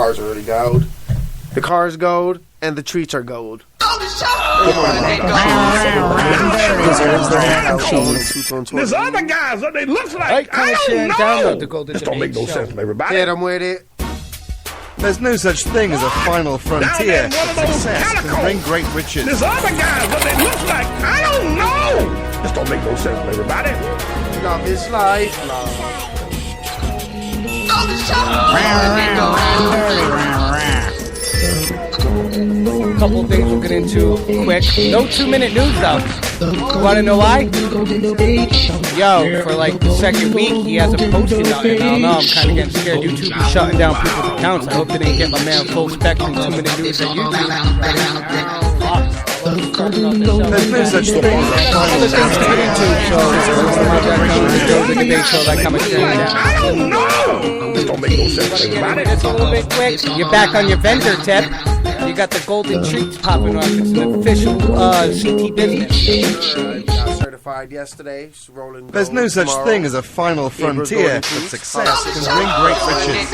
cars are already gold. The car's gold, and the treats are gold. There's other guys that they look like. I don't know. This don't make no sense to everybody. Hit them with it. There's no such thing as a final frontier. Success can bring great riches. There's other guys that they look like. I don't know. This don't make no sense to everybody. Love is life. Couple things we'll get into quick. No 2-minute news though. You wanna know why? Yo, for like the second week he hasn't posted nothing. I don't know, I'm kinda getting scared. YouTube is shutting down people's accounts. I hope they didn't get my man full spectrum 2-minute news on YouTube. There's no such thing as a final Other things to get into, so the GoldenDebateShow that coming soon. I don't know. This don't make no sense to everybody. It's a little bit quick. You're back on your vendor tip. You got the golden treats popping up. It's an official CT business. Got certified yesterday. Rolling. There's no such thing as a final frontier, but success can bring great riches.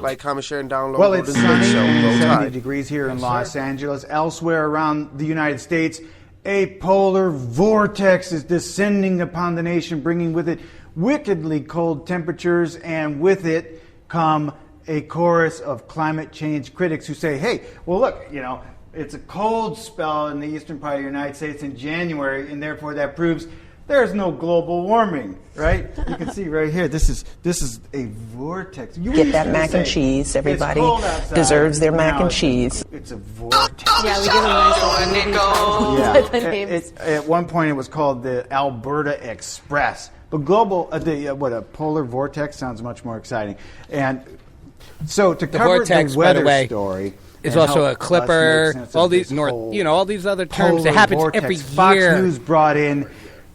Like, comment, share, and download. Well, it's sunny and 70 Tide. degrees here in Los Angeles. Elsewhere around the United States, a polar vortex is descending upon the nation, bringing with it wickedly cold temperatures, and with it come a chorus of climate change critics who say, hey, well, look, you know, it's a cold spell in the eastern part of the United States in January, and therefore that proves there's no global warming, right? You can see right here, this is a vortex. Get that mac and cheese. Everybody deserves their mac and cheese. It's a vortex. Yeah, we give a nice little At one point, it was called the Alberta Express. But global, a polar vortex sounds much more exciting. And so to cover vortex, the weather by the way, story, it's also a clipper. All these all these other terms that happens every year. Fox News brought in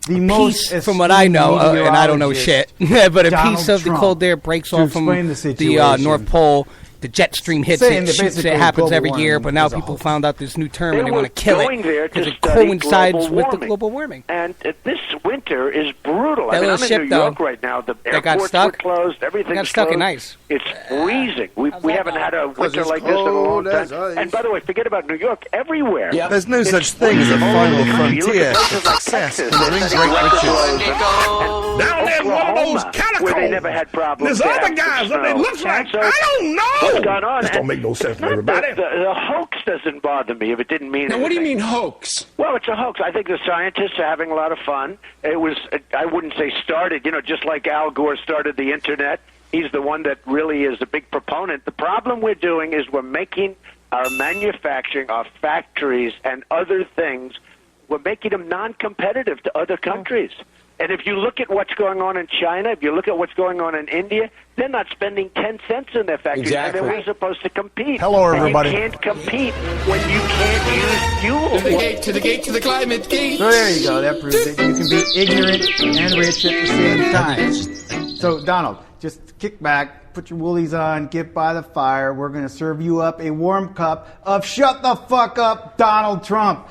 the most, from what I know, and I don't know shit, but a piece of the cold air breaks off from the North Pole. The jet stream hits it. It happens every year, but now people found out this new term and they want to kill it because it coincides with the global warming. And this winter is brutal. That I mean, I'm in New York right now. The airports were closed. Everything's got stuck closed. in ice. It's freezing. We haven't had a winter like this in a long time. And by the way, forget about New York. Everywhere. Yep. There's no such thing as a final frontier. Success can bring great riches. Down there in one of those catacombs where they never had problems. There's other guys that they look like. I don't know. What's going on? This don't make no sense to everybody. The hoax doesn't bother me if it didn't mean anything. Now, what do you mean hoax? Well, it's a hoax. I think the scientists are having a lot of fun. It was, I wouldn't say started, just like Al Gore started the Internet. He's the one that really is a big proponent. The problem we're doing is we're making our manufacturing, our factories, and other things, we're making them non-competitive to other countries. And if you look at what's going on in China, if you look at what's going on in India, they're not spending 10 cents in their factories. Exactly. And they're supposed to compete. Hello, everybody. And you can't compete when you can't use fuel. To the gate, to the gate, to the climate gate. So there you go. That proves that you can be ignorant and rich at the same time. So, Donald, just kick back, put your woolies on, get by the fire. We're going to serve you up a warm cup of shut the fuck up, Donald Trump.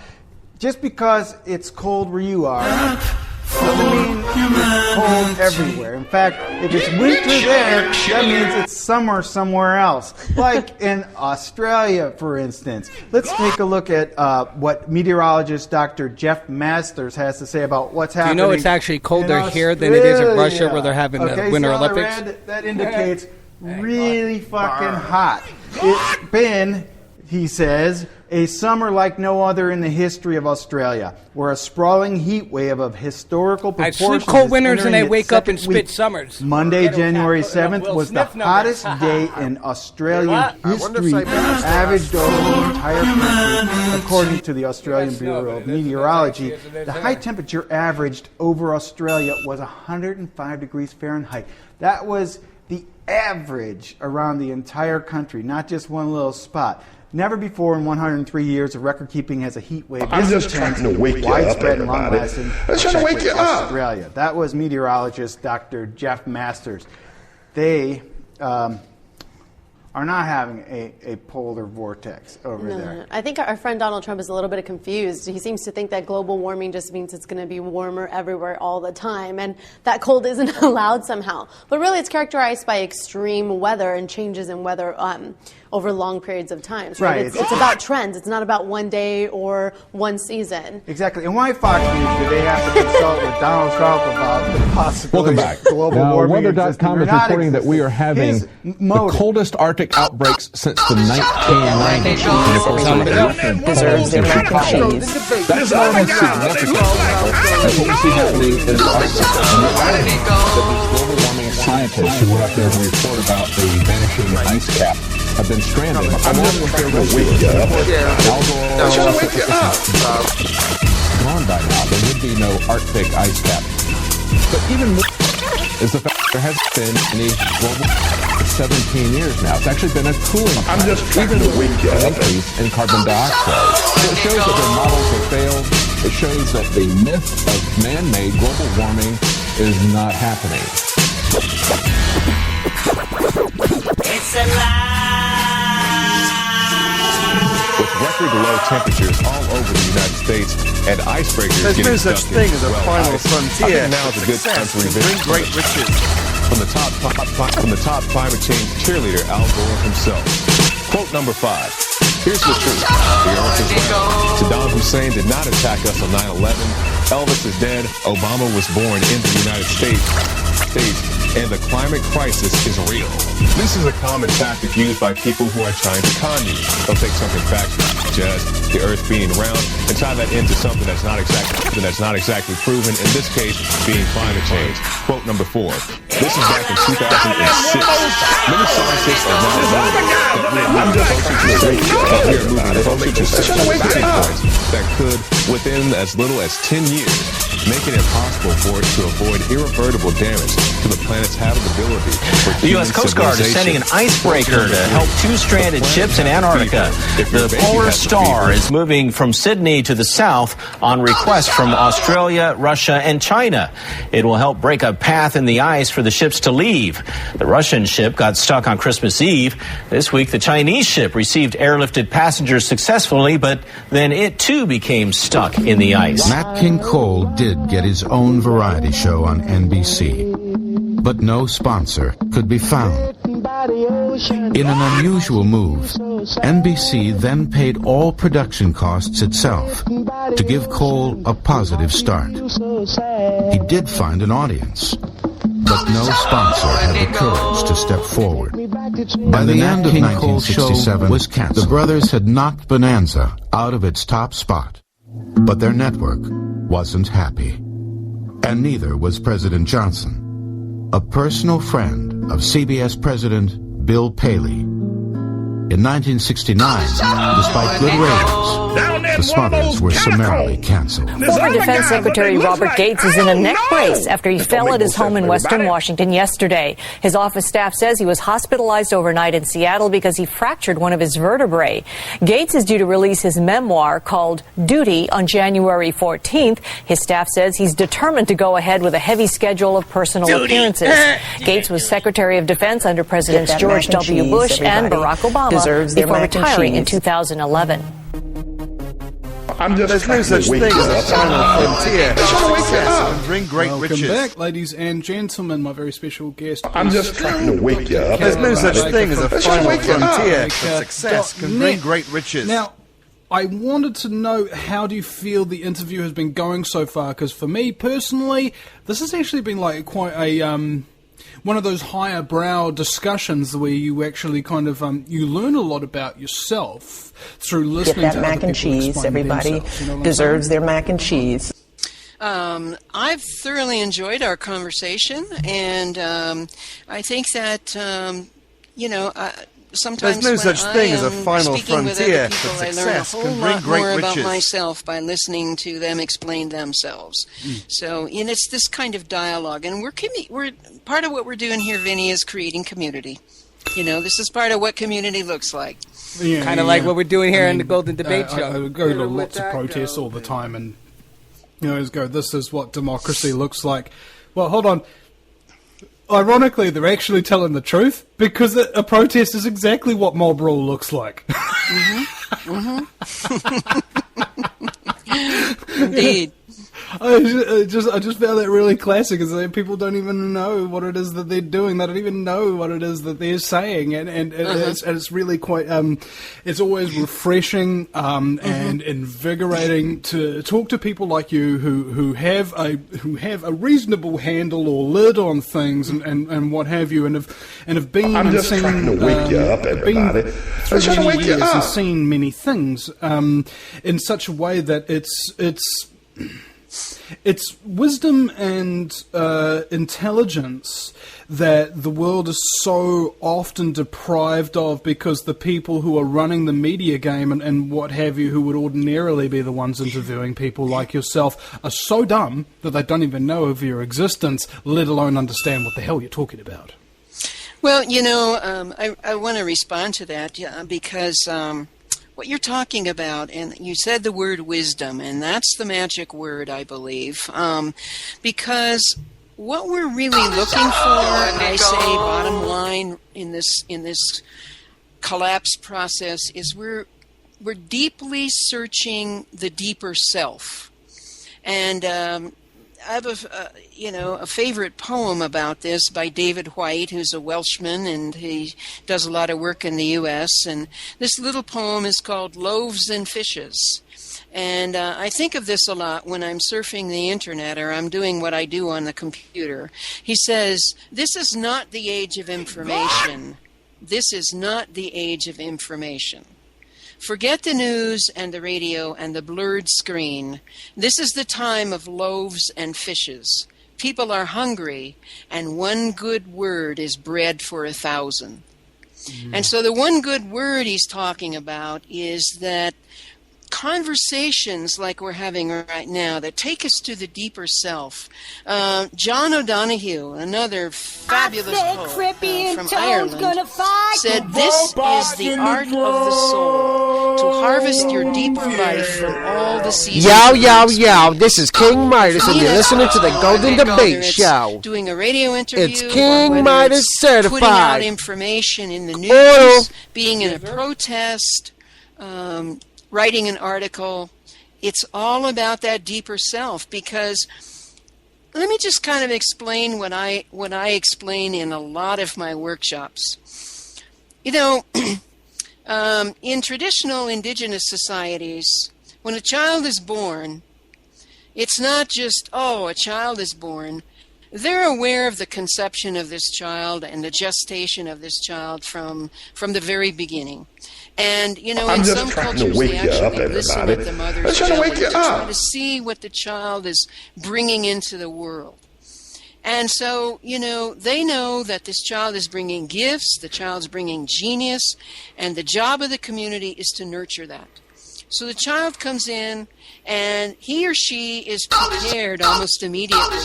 Just because it's cold where you are doesn't mean it's cold everywhere. In fact, if it's winter there, that means it's summer somewhere else. Like in Australia, for instance. Let's take a look at what meteorologist Dr. Jeff Masters has to say about what's happening. Do you know it's actually colder here than it is in Russia where they're having the Winter Olympics? That indicates really fucking hot. It's been, he says, a summer like no other in the history of Australia, where a sprawling heat wave of historical proportions. I sleep cold winters and I wake up and spit summers. Monday, January 7th, was the hottest day in Australian history, averaged over the entire country, according to the Australian Bureau of Meteorology. The high temperature averaged over Australia was 105 degrees Fahrenheit. That was the average around the entire country, not just one little spot. Never before in 103 years of record keeping has a heat wave I'm just trying to wake you up, widespread and long-lasting. I'm trying to wake you up. Australia. That was meteorologist Dr. Jeff Masters. They are not having a polar vortex over there. I think our friend Donald Trump is a little bit confused. He seems to think that global warming just means it's going to be warmer everywhere all the time, and that cold isn't allowed somehow. But really, it's characterized by extreme weather and changes in weather over long periods of time. So Right. It's about trends. It's not about one day or one season. Exactly. And why Fox News do they have to consult with Donald Trump about the possibility Welcome back. of global Now, warming? Weather.com is reporting that we are having the coldest Arctic outbreaks since the 1990s. Deserves their mac and cheese. That's not only significant. That's what we see happening in the Arctic. That these global warming scientists who were up there to report about the vanishing ice cap have been stranded. Along with their Al Gore gone by now. There would be no Arctic ice cap. But even more is the fact there hasn't been any global for 17 years now. It's actually been a cooling I'm just trying to wake you up. increase in carbon dioxide. So it shows that their models have failed. It shows that the myth of man-made global warming is not happening. It's a lie. With record low temperatures all over the United States and icebreakers There's getting no such stuck thing in as a well final ice, frontier. I think now is a good time to Success can revisit bring great riches. from the top climate change cheerleader Al Gore himself. Quote number 5. Here's the truth. The earth is round. Saddam Hussein did not attack us on 9/11. Elvis is dead. Obama was born in the United States. And the climate crisis is real. This is a common tactic used by people who are trying to con you. They'll take something factual, such as the earth being round, and tie that into something that's not exactly proven, in this case, being climate change. Quote number 4. This is back in 2006. Many scientists are now we are moving closer to 6 points that could, within as little as 10 years, make it impossible for us to avoid irreversible damage to the planet's habitability. The U.S. Coast Guard is sending an icebreaker to help 2 stranded ships in Antarctica. The Polar Star is moving from Sydney to the south on request from Australia, Russia, and China. It will help break a path in the ice for the ships to leave. The Russian ship got stuck on Christmas Eve. This week, the Chinese ship received airlifted passengers successfully, but then it too became stuck in the ice. Nat King Cole did get his own variety show on NBC, but no sponsor could be found. In an unusual move, NBC then paid all production costs itself to give Cole a positive start. He did find an audience, but no sponsor had the courage to step forward. By the end of 1967, was canceled. The brothers had knocked Bonanza out of its top spot, but their network wasn't happy. And neither was President Johnson, a personal friend of CBS President Bill Paley. In 1969, despite good ratings, the Smothers were summarily canceled. Former Defense Secretary Robert Gates is in a neck brace after he fell at his home in Western Washington yesterday. His office staff says he was hospitalized overnight in Seattle because he fractured one of his vertebrae. Gates is due to release his memoir called Duty on January 14th. His staff says he's determined to go ahead with a heavy schedule of personal appearances. Gates was Secretary of Defense under Presidents George W. Bush and Barack Obama before retiring in 2011. There's no such thing as a final frontier. Success can bring great riches. Welcome back, ladies and gentlemen. My very special guest. I'm just trying to wake you up. There's no such thing as a final frontier. Success can bring great riches. Now, I wanted to know, how do you feel the interview has been going so far? Because for me personally, this has actually been like quite a one of those higher brow discussions where you actually kind of you learn a lot about yourself through listening Get that to mac other and people cheese. Everybody themselves, you know deserves their mac and cheese. I've thoroughly enjoyed our conversation, and I think that sometimes there's no such thing as a final frontier, people, but I learn a success whole can bring lot great more about riches. myself by listening to them explain themselves. So, it's this kind of dialogue, and we're part of what we're doing here, Vinny, is creating community. This is part of what community looks like. Yeah, kind of like what we're doing here in the Golden Debate Show. I go to lots of protests all the time, and this is what democracy looks like. Well, hold on. ironically, they're actually telling the truth, because a protest is exactly what mob rule looks like. Indeed. I just found that really classic, is that people don't even know what it is that they're doing. They don't even know what it is that they're saying, and it's really quite. It's always refreshing and invigorating to talk to people like you who have a reasonable handle or lid on things and what have you, and have been I'm just seen, trying to wake you up, everybody. through many years and seen many things in such a way that it's wisdom and intelligence that the world is so often deprived of, because the people who are running the media game and what have you, who would ordinarily be the ones interviewing people like yourself, are so dumb that they don't even know of your existence, let alone understand what the hell you're talking about. Well, I want to respond to that because what you're talking about, and you said the word wisdom, and that's the magic word, I believe, because what we're really looking for, I say, bottom line in this collapse process, is we're deeply searching the deeper self, and I have a favorite poem about this by David White, who's a Welshman, and he does a lot of work in the U.S. And this little poem is called Loaves and Fishes. And I think of this a lot when I'm surfing the internet or I'm doing what I do on the computer. He says, "This is not the age of information. This is not the age of information. Forget the news and the radio and the blurred screen. This is the time of loaves and fishes. People are hungry, and one good word is bread for 1,000. And so the one good word he's talking about is that conversations like we're having right now that take us to the deeper self. John O'Donohue, another fabulous poet from Ireland, said, "This is the art of the soul, to harvest your deeper life from all the seasons." Yow. This is King Midas, and you're listening to the Golden Debate Show. Doing a radio interview, it's King Midas certified. Putting out information in the news, being in a protest, writing an article. It's all about that deeper self, because let me just kind of explain what I explain in a lot of my workshops. In traditional indigenous societies, when a child is born, it's not just, a child is born. They're aware of the conception of this child and the gestation of this child from the very beginning. And, in some cultures, they actually listen at the mother's belly to try to see what the child is bringing into the world. And so, they know that this child is bringing gifts, the child's bringing genius, and the job of the community is to nurture that. So the child comes in, and he or she is prepared almost immediately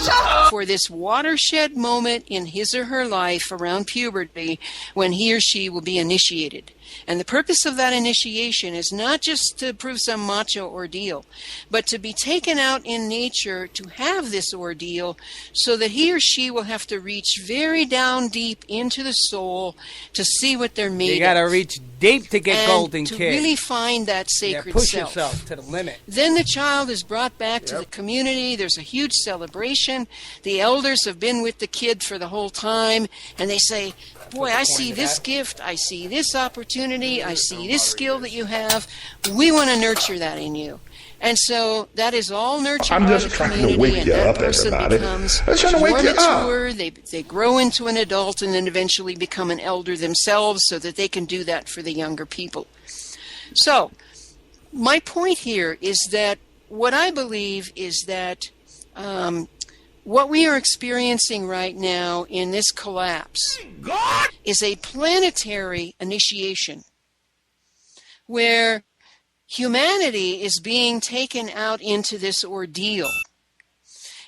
for this watershed moment in his or her life around puberty when he or she will be initiated. And the purpose of that initiation is not just to prove some macho ordeal, but to be taken out in nature to have this ordeal so that he or she will have to reach very down deep into the soul to see what they're made of. You got to reach deep to get golden, to kid. really find that sacred push self. yourself to the limit. Then the child is brought back to the community. There's a huge celebration. The elders have been with the kid for the whole time, and they say, "Boy, I see this gift, I see this opportunity, I see this skill that you have. We want to nurture that in you." And so that is all nurtured by the community, and that person becomes more mature. They grow into an adult and then eventually become an elder themselves so that they can do that for the younger people. So my point here is that what I believe is that what we are experiencing right now in this collapse is a planetary initiation where humanity is being taken out into this ordeal.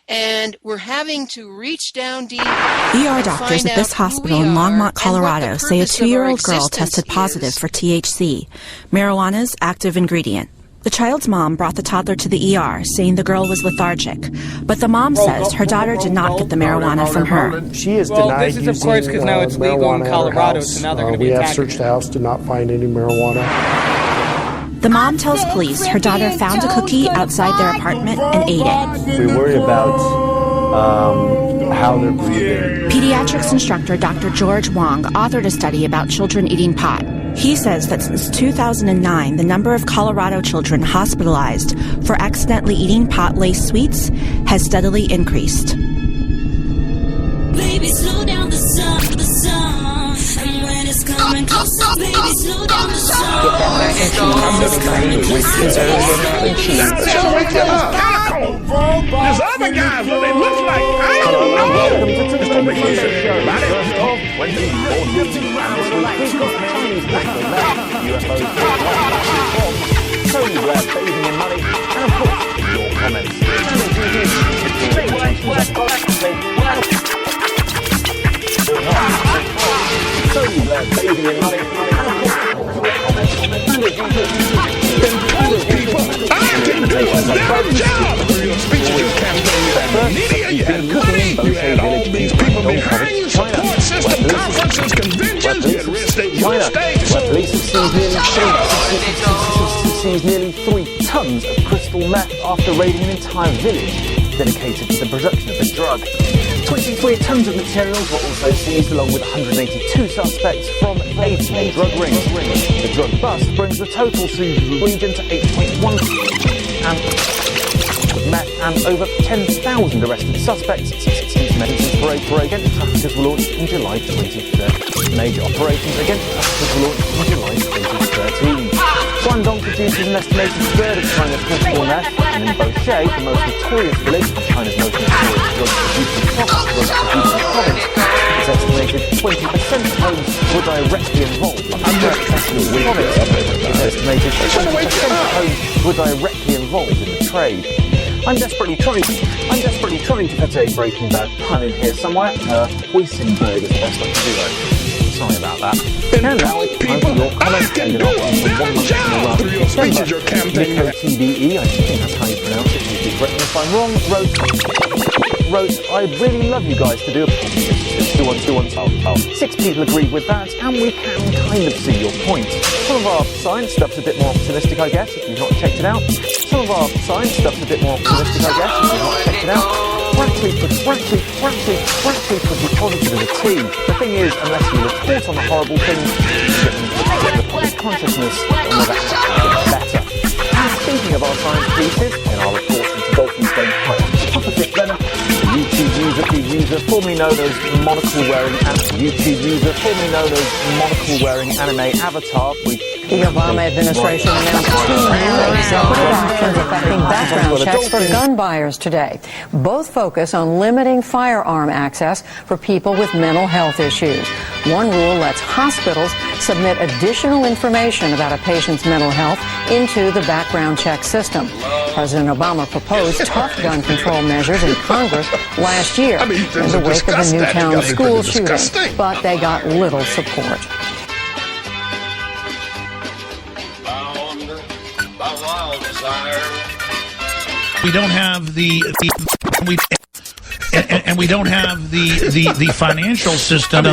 And we're having to reach down deep. ER doctors at this hospital in Longmont, Colorado say a 2-year-old girl tested positive for THC, marijuana's active ingredient. The child's mom brought the toddler to the ER, saying the girl was lethargic. But the mom says her daughter did not get the marijuana from her. She is Well, denied this is, of course, because now it's legal in marijuana at her Colorado, house. so now they're going to be We have attacking searched the house, did not find any marijuana. The mom tells police her daughter found a cookie outside their apartment and ate it. We worry about how they're breathing. Pediatrics instructor Dr. George Wong authored a study about children eating pot. He says that since 2009, the number of Colorado children hospitalized for accidentally eating pot-laced sweets has steadily increased. Baby, slow down the song. And when it's coming closer, baby, slow down the song. There's other guys, but they look like, I don't know. It's over here. Tony Blair bathing in money, and of course, your comments. Tony Blair bathing in money, I can do a better job. Your speeches campaign, media, you had money, you had all these people behind you, support system, conferences, conventions, you had real estate, where police have seized nearly 3 tons of crystal meth after raiding an entire village dedicated to the production of the drug. 23 tons of materials were also seized, along with 182 suspects from 18 drug rings. The drug bust brings the total seized region to 8.1 and meth and over 10,000 arrested suspects since medicines for against traffickers were launched in July 2013. Major operations against traffickers were launched in July 2013. Guangdong produces an estimated third of China's crystal meth, and in Boshe, the most notorious village, China's most notorious drug-producing province, it's estimated 20% of homes were directly involved. It's estimated 20% of homes were directly involved in the trade. I'm desperately trying to fit a Breaking Bad pun in here somewhere. Boysenberg is the best I can do, though. Sorry about that. And now it's time for your comments. Ended up from 1 month in a row. Nico TBE, I think that's how you pronounce it. Please correct me if I'm wrong. Wrote, I'd really love you guys to do a podcast. 6 people agreed with that, and we can kind of see your point. Some of our science stuff's a bit more optimistic, I guess, if you've not checked it out. Frankly, pretty positive as a team. The thing is, unless you report on the horrible things, the public consciousness will never actually get better. And speaking of our science pieces, in our report into Dolphins Game Hypothesis Venom, YouTube user formerly known as monocle-wearing anime avatar, the Obama administration announced 2 new executive actions affecting background checks for gun buyers today. Both focus on limiting firearm access for people with mental health issues. One rule lets hospitals submit additional information about a patient's mental health into the background check system. President Obama proposed tough gun control measures in Congress last year in the wake of the Newtown school shooting, but they got little support. We don't have the financial system. So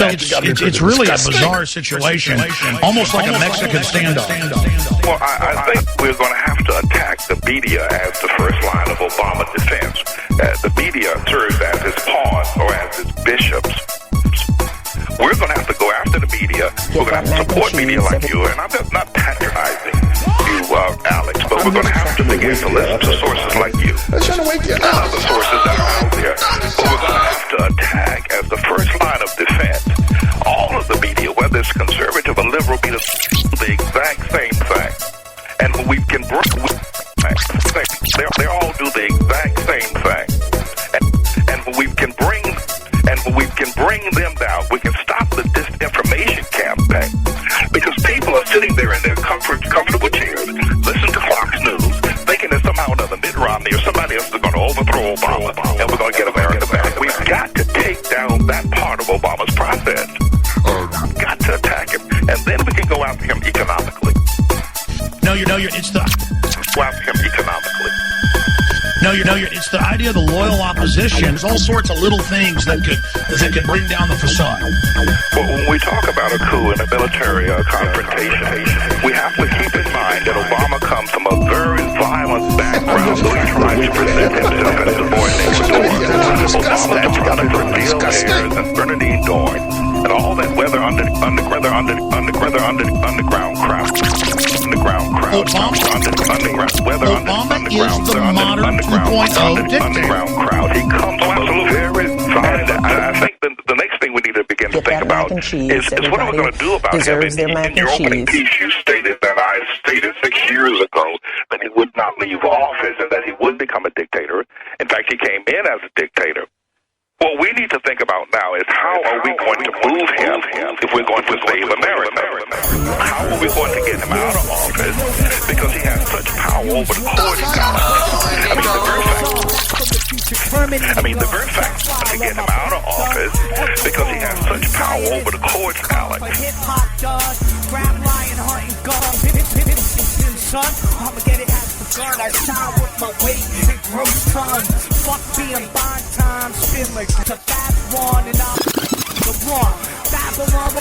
it's really a bizarre situation, almost like a Mexican standoff. Well, I think we're going to have to attack the media as the first line of Obama defense. The media serves as its pawns or as its bishops. We're going to have to go after the media. We're going to have to support media like you, and I'm just not patronizing you, Alex, but we're going to have to begin to listen to sources like you and other sources that are out there. But we're going to have to attack as the first line of defense all of the media, whether it's conservative or liberal media, the exact same thing. And we can they all do the exact same thing. And when we can bring them down, we can stop the disinformation campaign. Because people are sitting there in their comfortable chairs, listening to Fox News, thinking that somehow or another Mitt Romney or somebody else is going to overthrow Obama, and we're going to get America back. We've got to take down that part of Obama's process. We've got to attack him, and then we can go after him economically. No, it's the Swap him economically. it's the idea of the loyal opposition. There's all sorts of little things that could bring down the facade. But when we talk about a coup and a military confrontation, we have to keep in mind that Obama comes from a very violent background, so he tries to present himself as the boy next door. Obama has Jennifer Neal Ayers and Bernadine Doyne and all that underground crowd. Obama is the modern 2.0 dictator. He comes from a very violent. I think the next thing we need to begin to think about is what are we going to do about him? In your opening piece, you stated that I stated 6 years ago that he would not leave office and that he would become a dictator. In fact, he came in as a dictator. What we need to think about now is how are we going to move him if we're going to save America? How are we going to get him out of office because he has such power over the court? The very fact to get him out of office because he has such power over the courts, Alex. I'ma get it half the gun. I shine with my weight and gross tons. Fuck being bond time. Spin like the fast one and I'm the one. Babylon,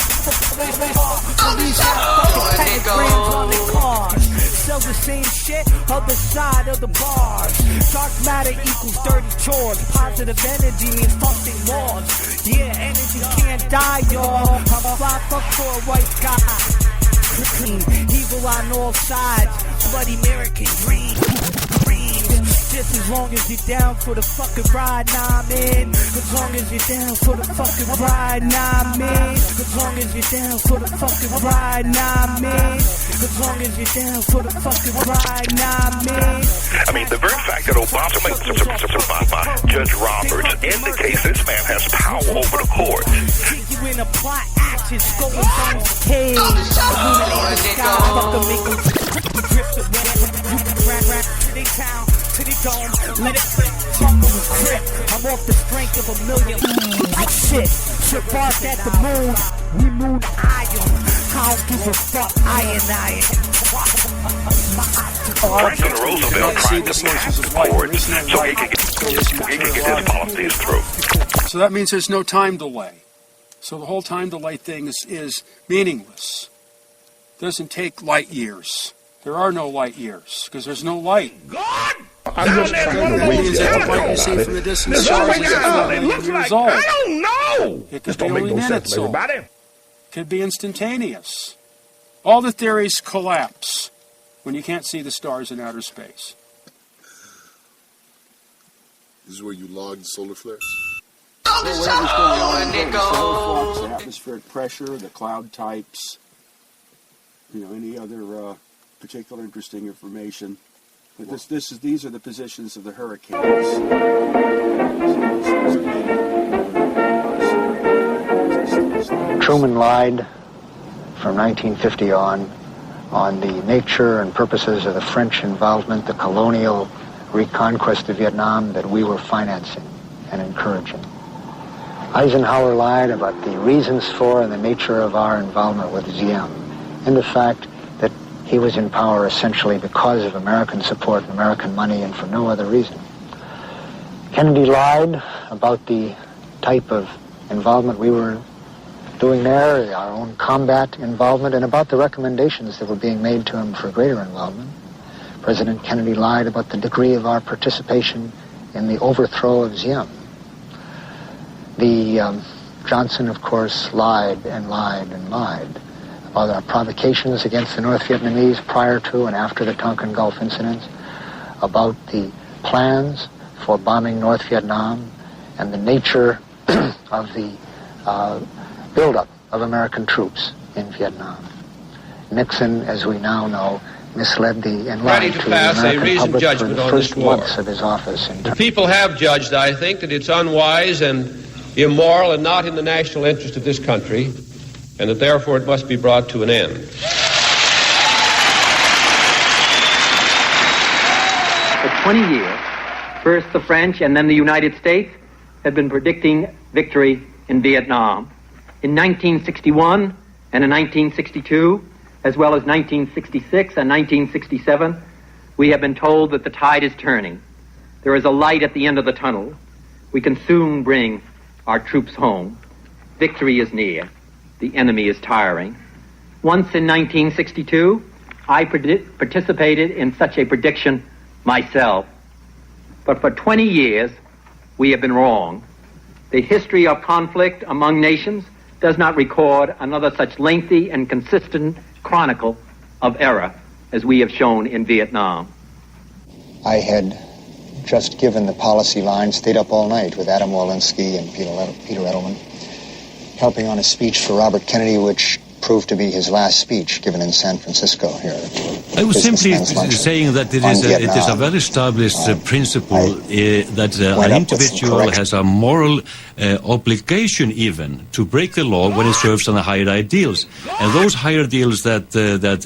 police have fucking pentagrams on their cars. Sell the same shit, other side of the bars. Dark matter equals dirty chores. Positive energy means fucking laws. Yeah, energy can't die, y'all. I'm a fly fuck for a white guy. Evil on all sides, bloody American dream. Just as long as you're down for the fucking ride, nah man. As long as you're down for the fucking ride, nah man. As long as you're down for the fucking ride, nah man. As long as you're down for the fucking ride, nah man. The very fact that Obama, Judge Roberts, indicates this man has power over the courts. You in a plot action, going down the cage. Illuminate the sky, fucking make them drift away. You can rap to the town, to the dome, let it flip, tumble and grip. I'm off the strength of a million. Shit bark at the moon, we moon iron. I don't give a fuck, iron. Franklin Roosevelt tried to pass the courts so he could get his policies through. So that means there's no time delay. So the whole time delay thing is meaningless. It doesn't take light years. There are no light years because there's no light. God! I'm just trying to reach that light you see from the distance stars is a million years old. I don't know. It could be only minutes old. It could be instantaneous. All the theories collapse when you can't see the stars in outer space. This is where you log the solar flares? Whatever's going on, the solar flux, the atmospheric pressure, the cloud types, any other particular interesting information. But these are the positions of the hurricanes. Truman lied from 1950 on the nature and purposes of the French involvement, the colonial reconquest of Vietnam that we were financing and encouraging. Eisenhower lied about the reasons for and the nature of our involvement with Diem, and the fact that he was in power essentially because of American support and American money and for no other reason. Kennedy lied about the type of involvement we were doing there, our own combat involvement, and about the recommendations that were being made to him for greater involvement. President Kennedy lied about the degree of our participation in the overthrow of Diem. Johnson, of course, lied and lied and lied about our provocations against the North Vietnamese prior to and after the Tonkin Gulf incidents, about the plans for bombing North Vietnam, and the nature of the buildup of American troops in Vietnam. Nixon, as we now know, misled and lied to the American public for the first months of his office. The people have judged, I think, that it's unwise and immoral and not in the national interest of this country, and that therefore it must be brought to an end. For 20 years, first the French and then the United States have been predicting victory in Vietnam. In 1961 and in 1962, as well as 1966 and 1967, we have been told that the tide is turning. There is a light at the end of the tunnel. We can soon bring our troops home. Victory is near. The enemy is tiring. Once in 1962, I participated in such a prediction myself. But for 20 years, we have been wrong. The history of conflict among nations does not record another such lengthy and consistent chronicle of error as we have shown in Vietnam. I had just given the policy line, stayed up all night with Adam Walensky and Peter Edelman, helping on a speech for Robert Kennedy, which proved to be his last speech given in San Francisco here. I was simply saying that it is a well established principle that an individual has a moral obligation even to break the law when it serves on the higher ideals. And those higher ideals that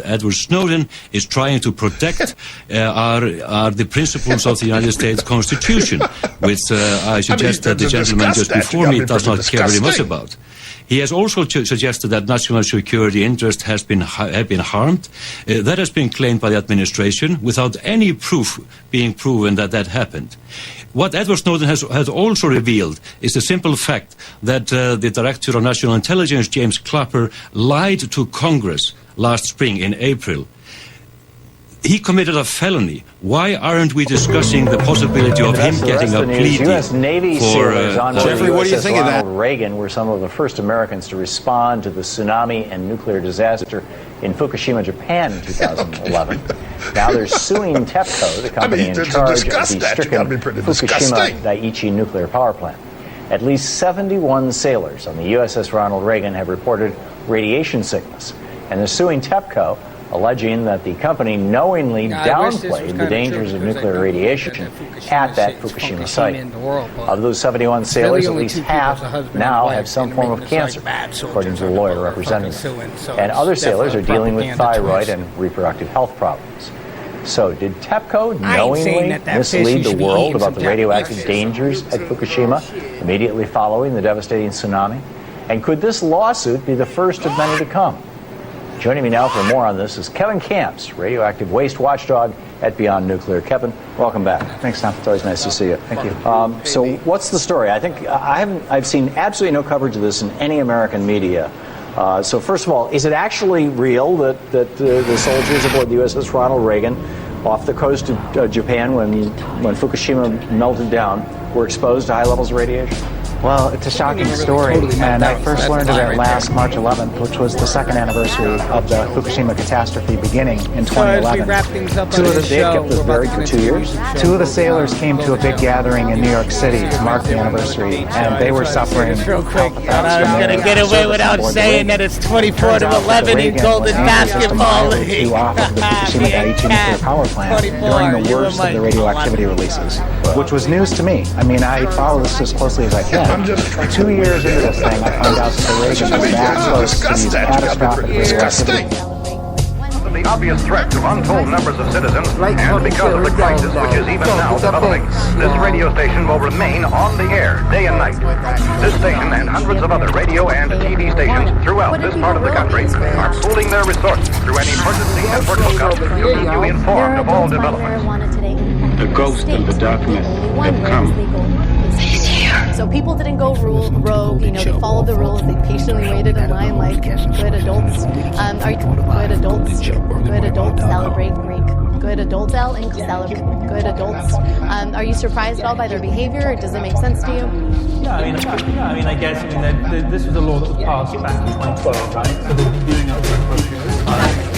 Edward Snowden is trying to protect are the principles of the United States Constitution, which I suggest that the gentleman just before me does not care very much about. He has also suggested that national security interest have been harmed. That has been claimed by the administration without any proof being proven that that happened. What Edward Snowden has also revealed is the simple fact that the Director of National Intelligence, James Clapper, lied to Congress last spring in April. He committed a felony. Why aren't we discussing the possibility of him getting a plea deal? U.S. Navy sailors on board Jeffrey, what do you think of that? Ronald Reagan were some of the first Americans to respond to the tsunami and nuclear disaster in Fukushima, Japan in 2011. Now they're suing TEPCO, the company in charge of the stricken Fukushima Daiichi nuclear power plant. At least 71 sailors on the USS Ronald Reagan have reported radiation sickness, and they're suing TEPCO, alleging that the company knowingly downplayed the dangers of nuclear radiation at that Fukushima site. Of those 71 sailors, at least half now have some form of cancer, according to the lawyer representing them. And other sailors are dealing with thyroid and reproductive health problems. So did TEPCO knowingly mislead the world about the radioactive dangers at Fukushima immediately following the devastating tsunami? And could this lawsuit be the first of many to come? Joining me now for more on this is Kevin Camps, radioactive waste watchdog at Beyond Nuclear. Kevin, welcome back. Thanks, Tom. It's always nice to see you. Thank you. So what's the story? I think I've seen absolutely no coverage of this in any American media. So first of all, is it actually real that the soldiers aboard the USS Ronald Reagan off the coast of Japan when Fukushima melted down were exposed to high levels of radiation? Well, it's a shocking story, and I first learned of it last March 11th, which was the second anniversary of the Fukushima catastrophe beginning in 2011. Two of the sailors came to a big gathering in New York City to mark the anniversary, and they were suffering. Real quick, and I was going to get away without saying that it's 24-11 in Golden Basketball League. Off of the Fukushima Daiichi nuclear power plant during the worst of the radioactivity releases, which was news to me. I mean, I follow this as closely as I can. 2 years into this thing, I found out that the Reagan was that close to these catastrophic radioactivity. The obvious threat to untold numbers of citizens, and because of the crisis which is even now developing, this radio station will remain on the air day and night. This station and hundreds of other radio and TV stations throughout this part of the country are pooling their resources through an emergency network hookup to keep you informed of all developments. The ghost and the darkness have come. So people didn't go rogue, they followed the rules, they patiently waited in line like good adults. Good adults celebrate good adults out and celebrate good adults. Are you surprised at all by their behavior, or does it make sense to you? I guess that this was a law that was passed back in 2012, right? So they've been doing it over a period of time.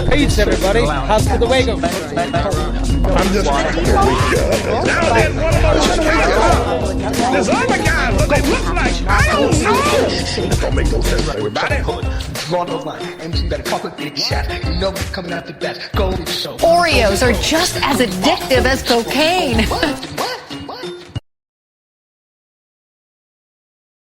Peace, everybody. How's the way go? I'm just now then, what about this other guy? What they look like? I don't know. Don't make no sense, everybody. MC better pop a big shot. You know what's coming out the best. GoldenShow. Oreos are just as addictive as cocaine.